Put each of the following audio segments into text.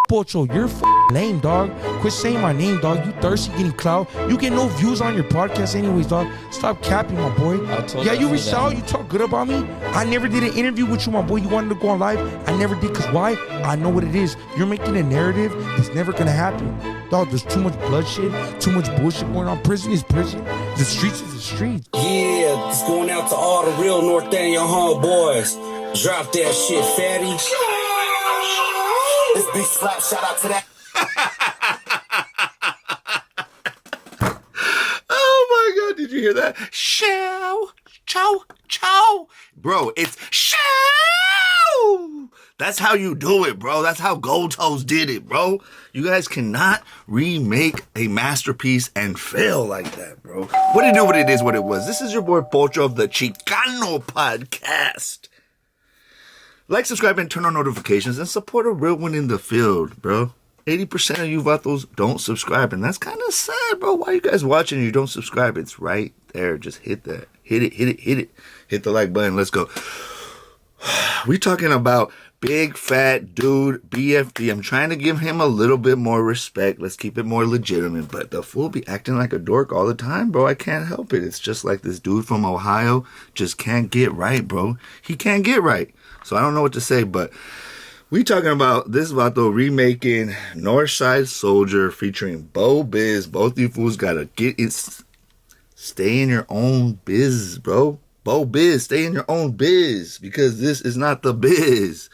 Pocho, you're lame, dog. Quit saying my name, dog. You thirsty getting clout. You get no views on your podcast anyways, dog. Stop capping, my boy. Yeah, you reached out. You talk good about me. I never did an interview with you, my boy. You wanted to go on live. I never did, because why? I know what it is. You're making a narrative that's never going to happen. Dog, there's too much bloodshed, too much bullshit going on. Prison is prison. The streets is the streets. Yeah, it's going out to all the real Northaniel homeboys. Drop that shit, fatty. This big slap, shout out to that. Oh my God, did you hear that? Chow, chow, chow. Bro, it's chow. That's how you do it, bro. That's how Gold Toes did it, bro. You guys cannot remake a masterpiece and fail like that, bro. What do you do? What it is, what it was. This is your boy Pocho of the Chicano Podcast. Like, subscribe, and turn on notifications, and support a real one in the field, bro. 80% of you vatos don't subscribe, and that's kind of sad, bro. Why are you guys watching and you don't subscribe? It's right there. Just hit that. Hit it, hit it, hit it. Hit the like button. Let's go. We talking about big fat dude BFD. I'm trying to give him a little bit more respect. Let's keep it more legitimate. But the fool be acting like a dork all the time, bro. I can't help it. It's just like this dude from Ohio just can't get right, bro. He can't get right. So I don't know what to say, but we talking about this vato remaking Northside Soldier featuring Bo Biz. Both you fools gotta get it. Stay in your own biz, bro. Bo Biz, stay in your own biz, because this is not the biz.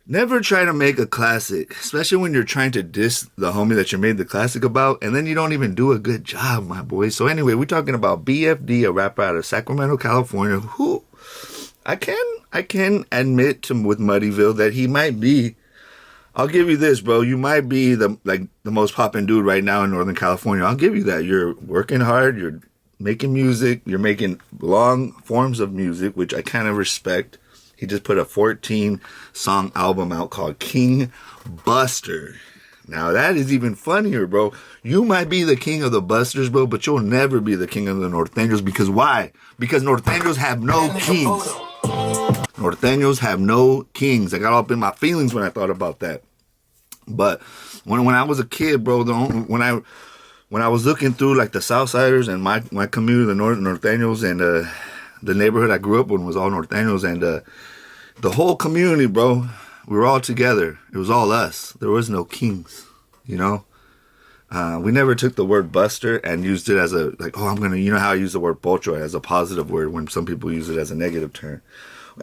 Never try to make a classic, especially when you're trying to diss the homie that you made the classic about, and then you don't even do a good job, my boy. So anyway, we're talking about BFD, a rapper out of Sacramento, California, who I can admit to with Muddyville that he might be. I'll give you this, bro. You might be the most poppin' dude right now in Northern California. I'll give you that. You're working hard. You're making music. You're making long forms of music, which I kind of respect. He just put a 14-song album out called King Buster. Now, that is even funnier, bro. You might be the king of the Busters, bro, but you'll never be the king of the Norteños. Because why? Because Norteños have no kings. Norteños have no kings. I got all up in my feelings when I thought about that. But when I was a kid, bro, when I was looking through like the Southsiders and my community, the Norteños, and the neighborhood I grew up in was all Norteños, and the whole community, bro, we were all together. It was all us. There was no kings, you know. We never took the word buster and used it as a, like, oh, I'm going to, you know how I use the word pocho as a positive word when some people use it as a negative term.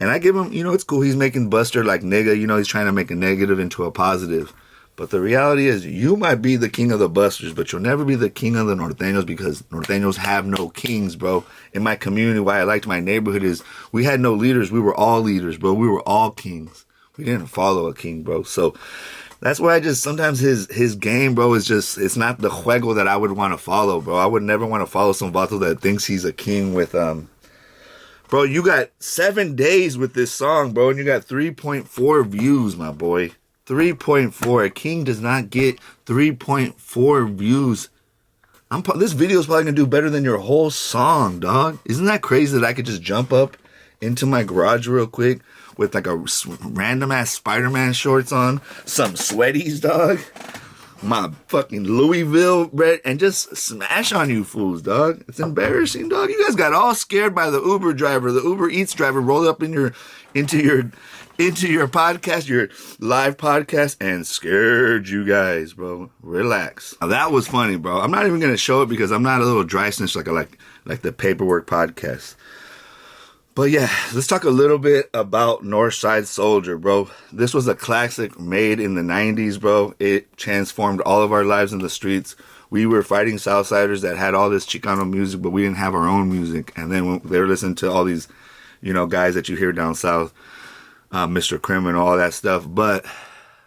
And I give him, you know, it's cool. He's making buster like nigga. You know, he's trying to make a negative into a positive. But the reality is you might be the king of the Busters, but you'll never be the king of the Norteños, because Norteños have no kings, bro. In my community, why I liked my neighborhood is we had no leaders. We were all leaders, bro. We were all kings. We didn't follow a king, bro. So that's why I just, sometimes his game, bro, is just, it's not the juego that I would want to follow, bro. I would never want to follow some vato that thinks he's a king with, bro, you got 7 days with this song, bro, and you got 3.4 views, my boy. 3.4. A king does not get 3.4 views. This video is probably going to do better than your whole song, dog. Isn't that crazy that I could just jump up into my garage real quick with like a random-ass Spider-Man shorts on, some sweaties, dog, my fucking Louisville red, and just smash on you fools, dog. It's embarrassing, dog. You guys got all scared by the Uber driver. The Uber Eats driver rolled up into your podcast, your live podcast, and scared you guys, bro. Relax. Now, that was funny, bro. I'm not even gonna show it because I'm not a little dry snitch like the Paperwork podcast. But yeah, let's talk a little bit about Northside Soldier, bro. This was a classic made in the 90s, bro. It transformed all of our lives in the streets. We were fighting Southsiders that had all this Chicano music, but we didn't have our own music. And then they were listening to all these, you know, guys that you hear down south, Mr. Krim and all that stuff. But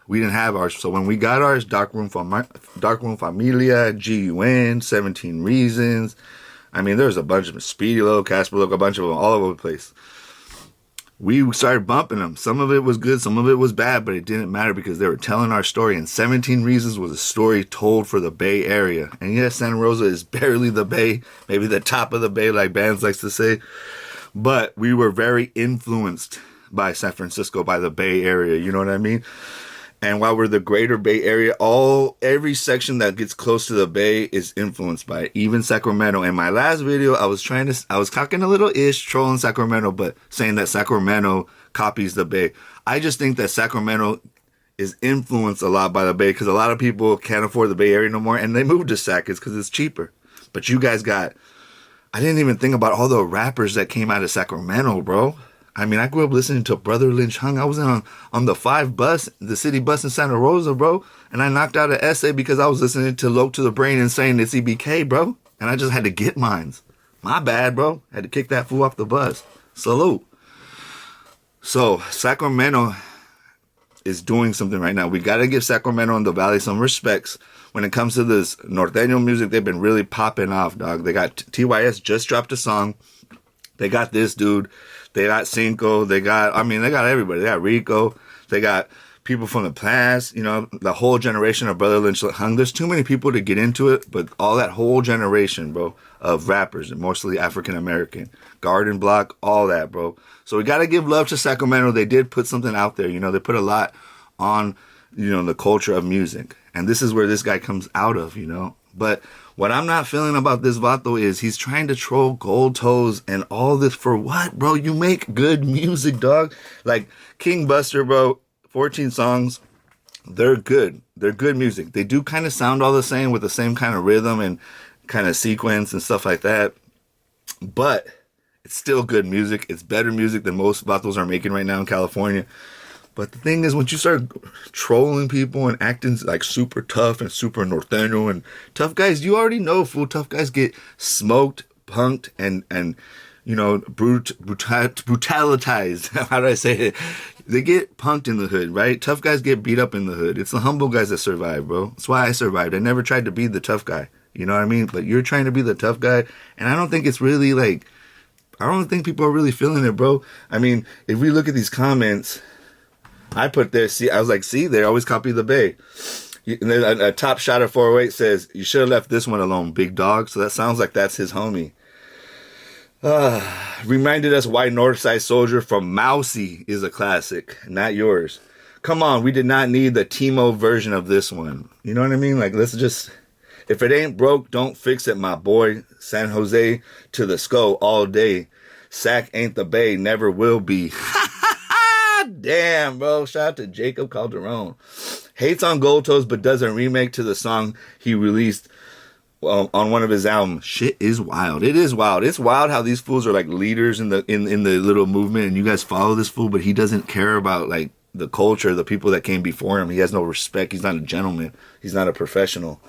we didn't have ours. So when we got ours, Dark Room Familia, GUN, 17 Reasons. I mean, there's a bunch of them. Speedy Low, Casper Low, a bunch of them all over the place. We started bumping them. Some of it was good, some of it was bad, but it didn't matter because they were telling our story. And 17 Reasons was a story told for the Bay Area. And yes, Santa Rosa is barely the Bay, maybe the top of the Bay, like bands likes to say. But we were very influenced by San Francisco, by the Bay Area, you know what I mean? And while we're the greater Bay Area, every section that gets close to the Bay is influenced by it, even Sacramento. In my last video, I was cocking a little ish, trolling Sacramento, but saying that Sacramento copies the Bay. I just think that Sacramento is influenced a lot by the Bay because a lot of people can't afford the Bay Area no more, and they moved to Sac because it's cheaper. But you guys I didn't even think about all the rappers that came out of Sacramento, bro. I mean, I grew up listening to Brother Lynch Hung. I was on the 5 bus, the city bus in Santa Rosa, bro. And I knocked out an essay because I was listening to Low to the Brain and saying it's EBK, bro. And I just had to get mines. My bad, bro. Had to kick that fool off the bus. Salute. So, Sacramento is doing something right now. We got to give Sacramento and the Valley some respects. When it comes to this norteño music, they've been really popping off, dog. They got TYS just dropped a song. They got this dude. They got Cinco. They got everybody. They got Rico. They got people from the past, the whole generation of Brother Lynch Hung. There's too many people to get into it, but all that whole generation, bro, of rappers, mostly African American, Garden Block, all that, bro. So we got to give love to Sacramento. They did put something out there. They put a lot on, the culture of music. And this is where this guy comes out of, But what I'm not feeling about this vato is he's trying to troll Gold Toes and all this for what, bro? You make good music, dog. Like King Buster, bro, 14 songs. They're good. They're good music. They do kind of sound all the same with the same kind of rhythm and kind of sequence and stuff like that. But it's still good music. It's better music than most vatos are making right now in California. But the thing is, once you start trolling people and acting like super tough and super norteño and tough guys, you already know, fool. Tough guys get smoked, punked, and brutalized. How do I say it? They get punked in the hood, right? Tough guys get beat up in the hood. It's the humble guys that survive, bro. That's why I survived. I never tried to be the tough guy. You know what I mean? But you're trying to be the tough guy, and I don't think it's really I don't think people are really feeling it, bro. I mean, if we look at these comments, I put there, I was like, see, they always copy the Bay. And then a top shot of 408 says, you should have left this one alone, big dog. So that sounds like that's his homie. Reminded us why Northside Soldier from Mousy is a classic, not yours. Come on, we did not need the Timo version of this one. You know what I mean? Like, let's just, if it ain't broke, don't fix it, my boy. San Jose to the skull all day. Sac ain't the Bay, never will be. Damn, bro. Shout out to Jacob Calderon. Hates on Gold Toes, but does a remake to the song he released on one of his albums. Shit is wild. It is wild. It's wild how these fools are like leaders in the little movement, and you guys follow this fool, but he doesn't care about like the culture, the people that came before him. He has no respect. He's not a gentleman. He's not a professional.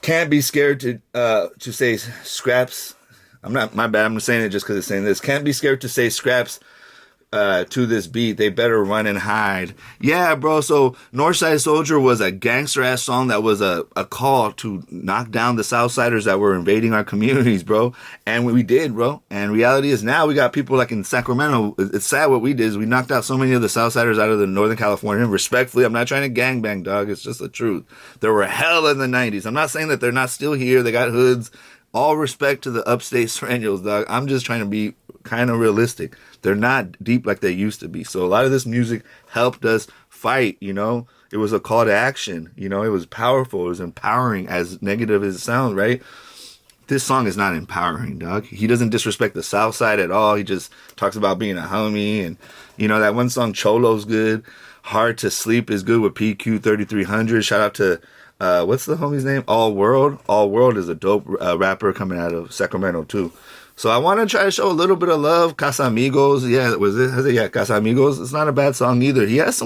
Can't be scared to say scraps. My bad. I'm saying it just because it's saying this. Can't be scared to say scraps to this beat. They better run and hide. Yeah, bro. So Northside Soldier was a gangster ass song that was a call to knock down the Southsiders that were invading our communities, bro. And we did, bro. And reality is now we got people like in Sacramento. It's sad what we did is we knocked out so many of the Southsiders out of the Northern California. Respectfully, I'm not trying to gangbang, dog. It's just the truth. There were hell in the 90s. I'm not saying that they're not still here. They got hoods. All respect to the upstate Serenials, dog. I'm just trying to be kind of realistic. They're not deep like they used to be. So a lot of this music helped us fight, It was a call to action, It was powerful. It was empowering, as negative as it sounds, right? This song is not empowering, dog. He doesn't disrespect the South Side at all. He just talks about being a homie. And, that one song, Cholo's good. Hard to Sleep is good with PQ 3300. Shout out to what's the homie's name? All World. All World is a dope rapper coming out of Sacramento too. So I want to try to show a little bit of love. Casamigos. Yeah, Yeah, Casamigos. It's not a bad song either. He has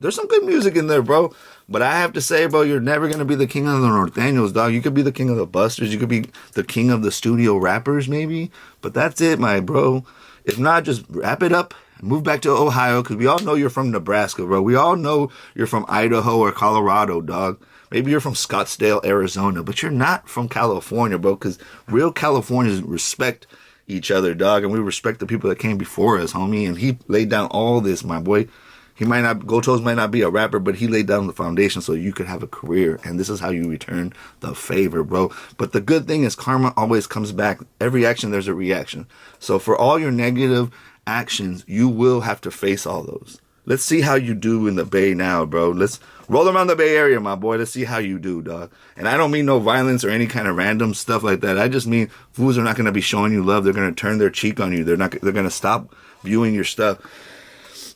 there's some good music in there, bro. But I have to say, bro, you're never going to be the king of the Norteños, dog. You could be the king of the Busters. You could be the king of the studio rappers, maybe. But that's it, my bro. If not, just wrap it up. Move back to Ohio, because we all know you're from Nebraska, bro. We all know you're from Idaho or Colorado, dog. Maybe you're from Scottsdale, Arizona, but you're not from California, bro, because real Californians respect each other, dog, and we respect the people that came before us, homie, and he laid down all this, my boy. Gold Toes might not be a rapper, but he laid down the foundation so you could have a career, and this is how you return the favor, bro. But the good thing is karma always comes back. Every action, there's a reaction. So for all your negative actions, you will have to face all those. Let's see how you do in the Bay now, bro. Let's roll around the Bay Area, my boy. Let's see how you do, dog. And I don't mean no violence or any kind of random stuff like that. I just mean fools are not going to be showing you love. They're going to turn their cheek on you. They're going to stop viewing your stuff.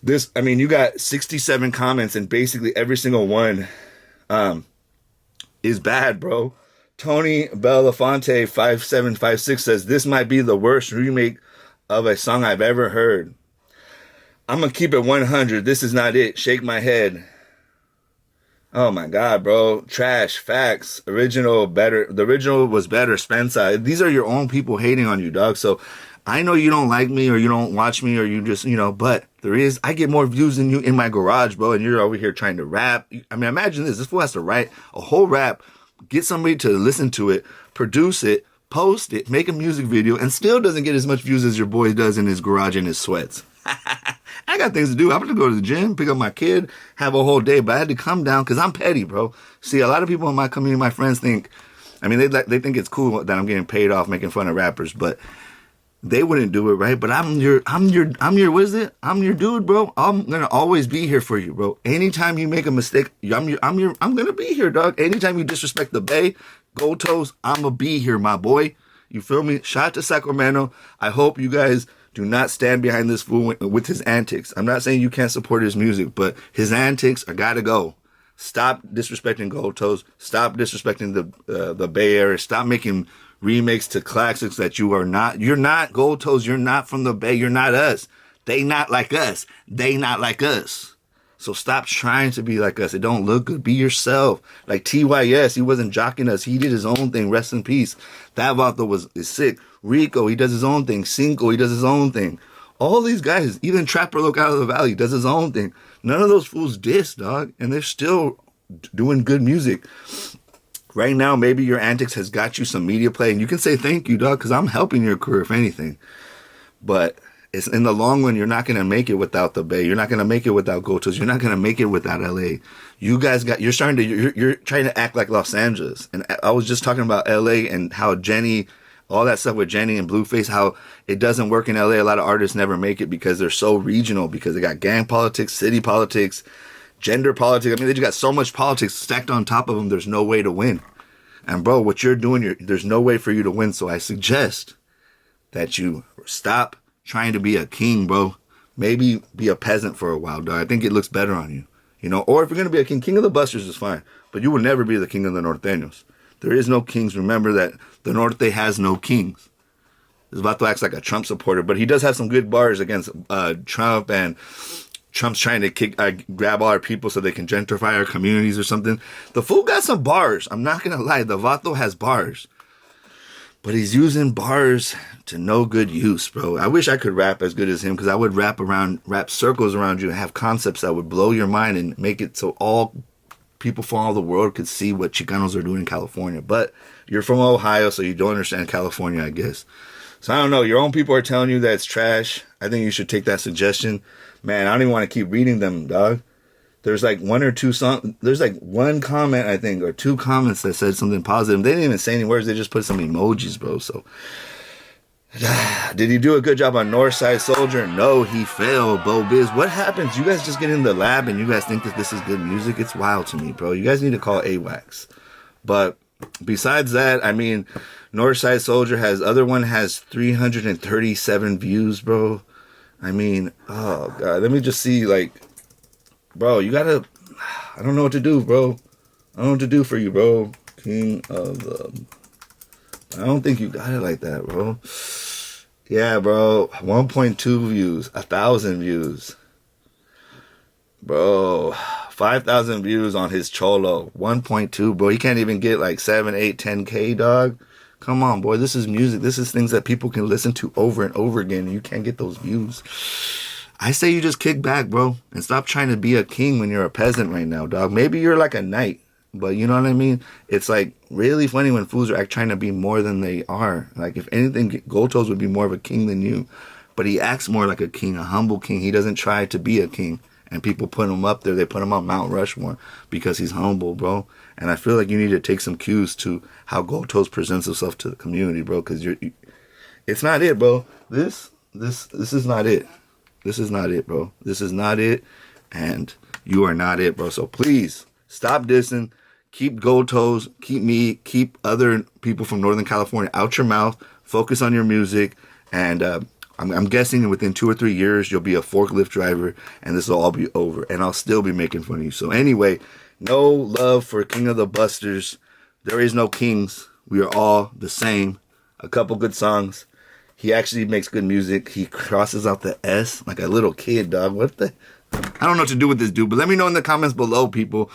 You got 67 comments and basically every single one is bad, bro. Tony Belafonte 5756 says, this might be the worst remake of a song I've ever heard. I'm going to keep it 100. This is not it. Shake my head. Oh my God, bro. Trash. Facts. Original better. The original was better. Spencer. These are your own people hating on you, dog. So I know you don't like me or you don't watch me or you just, but I get more views than you in my garage, bro. And you're over here trying to rap. I mean, imagine this. This fool has to write a whole rap, get somebody to listen to it, produce it, post it, make a music video, and still doesn't get as much views as your boy does in his garage in his sweats. I got things to do. I'm going to go to the gym, pick up my kid, have a whole day, but I had to come down because I'm petty, bro. See, a lot of people in my community, my friends think, they think it's cool that I'm getting paid off making fun of rappers, but they wouldn't do it, right? But I'm your, what is it? I'm your dude, bro. I'm going to always be here for you, bro. Anytime you make a mistake, I'm going to be here, dog. Anytime you disrespect the Bay, Gold Toes, I'm going to be here, my boy. You feel me? Shout out to Sacramento. I hope you guys do not stand behind this fool with his antics. I'm not saying you can't support his music, but his antics are gotta go. Stop disrespecting Gold Toes. Stop disrespecting the Bay Area. Stop making remakes to classics that you are not. You're not Gold Toes. You're not from the Bay. You're not us. They not like us. They not like us. So stop trying to be like us. It don't look good. Be yourself. Like TYS, he wasn't jocking us. He did his own thing. Rest in peace. That vato is sick. Rico, he does his own thing. Cinco, he does his own thing. All these guys, even Trapper Look Out of the Valley, does his own thing. None of those fools diss, dog. And they're still doing good music. Right now, maybe your antics has got you some media play. And you can say thank you, dog, because I'm helping your career, if anything. But it's in the long run, you're not going to make it without the Bay. You're not going to make it without Gold Toes. You're not going to make it without LA. You're trying to act like Los Angeles. And I was just talking about LA and how Jenny, all that stuff with Jenny and Blueface, how it doesn't work in LA. A lot of artists never make it because they're so regional, because they got gang politics, city politics, gender politics. They just got so much politics stacked on top of them. There's no way to win. And bro, what you're doing, there's no way for you to win. So I suggest that you stop trying to be a king, bro. Maybe be a peasant for a while, dog. I think it looks better on you. Or if you're going to be a king of the Busters is fine. But you will never be the king of the Norteños. There is no kings. Remember that the Norte has no kings. This vato acts like a Trump supporter, but he does have some good bars against Trump, and Trump's trying to grab all our people so they can gentrify our communities or something. The fool got some bars. I'm not going to lie. The vato has bars. But he's using bars to no good use, bro. I wish I could rap as good as him, because I would rap circles around you and have concepts that would blow your mind and make it so all people from all the world could see what Chicanos are doing in California. But you're from Ohio, so you don't understand California, I guess. So I don't know. Your own people are telling you that it's trash. I think you should take that suggestion. Man, I don't even want to keep reading them, dog. There's like one or two there's like one comment, I think, or two comments that said something positive. They didn't even say any words. They just put some emojis, bro. So, did he do a good job on Northside Soldier? No, he failed. Bo Biz, what happens? You guys just get in the lab and you guys think that this is good music? It's wild to me, bro. You guys need to call AWACS. But besides that, Northside Soldier other one has 337 views, bro. Oh, God. Let me just see, bro, you gotta, I don't know what to do, bro. I don't know what to do for you, bro. King of the, I don't think you got it like that, bro. Yeah, bro. 1.2 views, 1,000 views. Bro, 5,000 views on his Cholo. 1.2, bro. He can't even get like 7, 8, 10K, dog. Come on, boy. This is music. This is things that people can listen to over and over again. And you can't get those views. I say you just kick back, bro, and stop trying to be a king when you're a peasant right now, dog. Maybe you're like a knight, but you know what I mean? It's like really funny when fools are trying to be more than they are. Like, if anything, Gold Toes would be more of a king than you, but he acts more like a king, a humble king. He doesn't try to be a king, and people put him up there. They put him on Mount Rushmore because he's humble, bro. And I feel like you need to take some cues to how Gold Toes presents himself to the community, bro, because it's not it, bro. This is not it. This is not it, bro. This is not it. and you are not it, bro. So please stop dissing. Keep Gold Toes. Keep other people from Northern California out your mouth. Focus on your music. And I'm guessing within 2 or 3 years, you'll be a forklift driver and this will all be over. And I'll still be making fun of you. So anyway, no love for King of the Busters. There is no kings. We are all the same. A couple good songs. He actually makes good music. He crosses out the S like a little kid, dog. What the? I don't know what to do with this dude, but let me know in the comments below, people,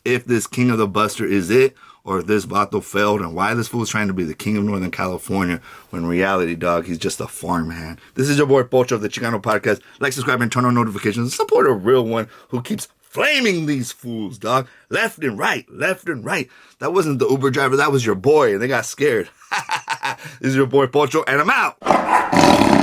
if this King of the Buster is it, or if this Vato failed, and why this fool is trying to be the king of Northern California, when in reality, dog, he's just a farmhand. This is your boy Pocho of the Chicano Podcast. Like, subscribe, and turn on notifications. Support a real one who keeps flaming these fools, dog. Left and right, left and right. That wasn't the Uber driver, that was your boy, and they got scared. This is your boy Pocho, and I'm out.